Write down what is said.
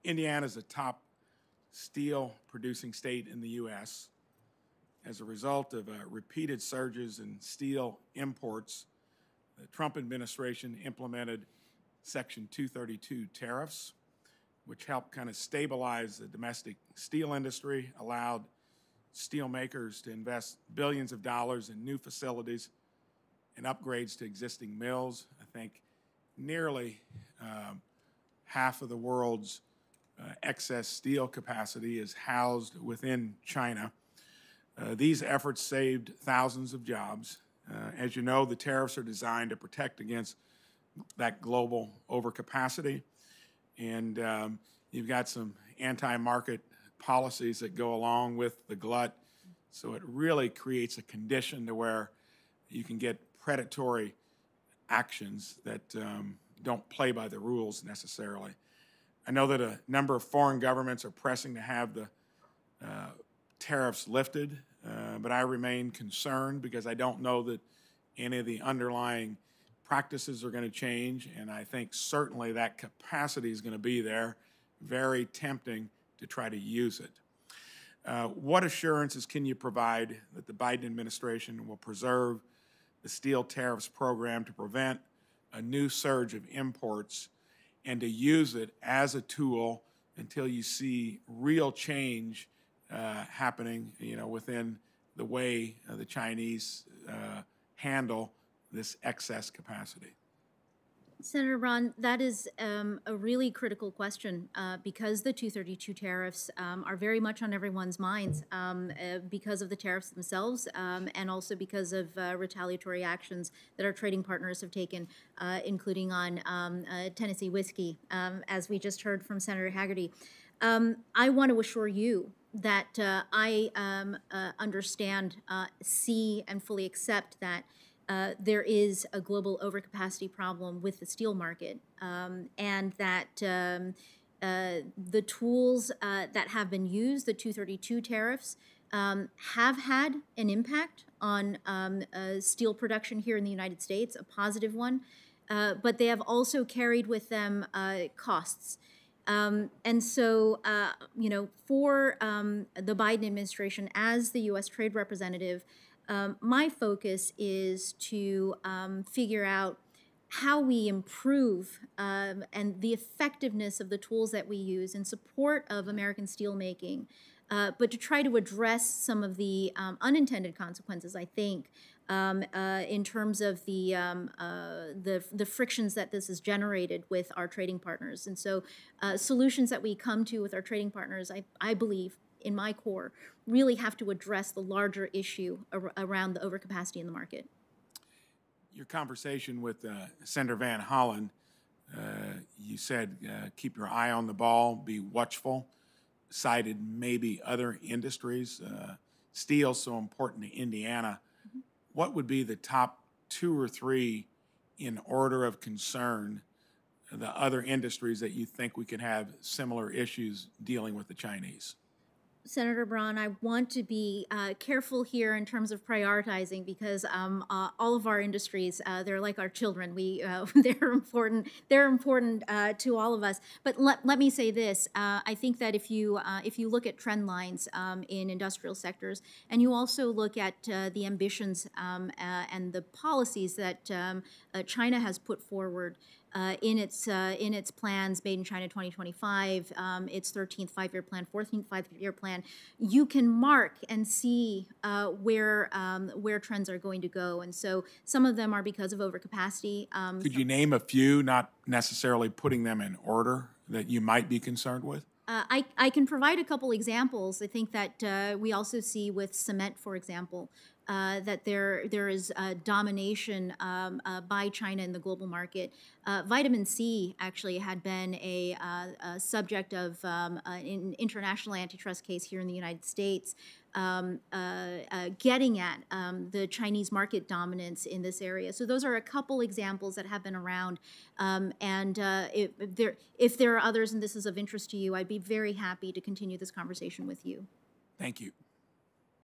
Indiana is the top steel producing state in the U.S. As a result of repeated surges in steel imports, the Trump administration implemented Section 232 tariffs, which helped kind of stabilize the domestic steel industry, allowed steel makers to invest billions of dollars in new facilities and upgrades to existing mills. I think nearly half of the world's excess steel capacity is housed within China. These efforts saved thousands of jobs. As you know, the tariffs are designed to protect against that global overcapacity. And you've got some anti-market policies that go along with the glut. So it really creates a condition to where you can get predatory actions that don't play by the rules necessarily. I know that a number of foreign governments are pressing to have the tariffs lifted, but I remain concerned because I don't know that any of the underlying practices are going to change, and I think certainly that capacity is going to be there. Very tempting to try to use it. What assurances can you provide that the Biden administration will preserve the steel tariffs program to prevent a new surge of imports and to use it as a tool until you see real change happening, within the way the Chinese handle this excess capacity? Senator Braun, that is a really critical question because the 232 tariffs are very much on everyone's minds because of the tariffs themselves and also because of retaliatory actions that our trading partners have taken, including on Tennessee whiskey, as we just heard from Senator Hagerty. I want to assure you that I understand, see, and fully accept that there is a global overcapacity problem with the steel market, and that the tools that have been used, the 232 tariffs, have had an impact on steel production here in the United States, a positive one, but they have also carried with them costs. And so, for the Biden administration, as the U.S. Trade Representative, my focus is to figure out how we improve and the effectiveness of the tools that we use in support of American steelmaking, but to try to address some of the unintended consequences, I think, in terms of the frictions that this has generated with our trading partners. And so solutions that we come to with our trading partners, I believe, in my core, really have to address the larger issue around the overcapacity in the market. Your conversation with Senator Van Hollen, you said keep your eye on the ball, be watchful, cited maybe other industries. Steel's so important to Indiana. Mm-hmm. What would be the top 2 or 3 in order of concern, the other industries that you think we could have similar issues dealing with the Chinese? Senator Braun, I want to be careful here in terms of prioritizing because all of our industries, they're like our children. They're important. They're important to all of us. But let me say this: I think that if you look at trend lines in industrial sectors, and you also look at the ambitions and the policies that China has put forward. In its plans, Made in China 2025, its 13th 5-year plan, 14th 5-year plan, you can mark and see where trends are going to go. And so some of them are because of overcapacity. Could you name a few, not necessarily putting them in order, that you might be concerned with? I can provide a couple examples. I think that we also see with cement, for example, that there is domination by China in the global market. Vitamin C actually had been a subject of an international antitrust case here in the United States, getting at the Chinese market dominance in this area. So those are a couple examples that have been around. And if there are others and this is of interest to you, I'd be very happy to continue this conversation with you. Thank you.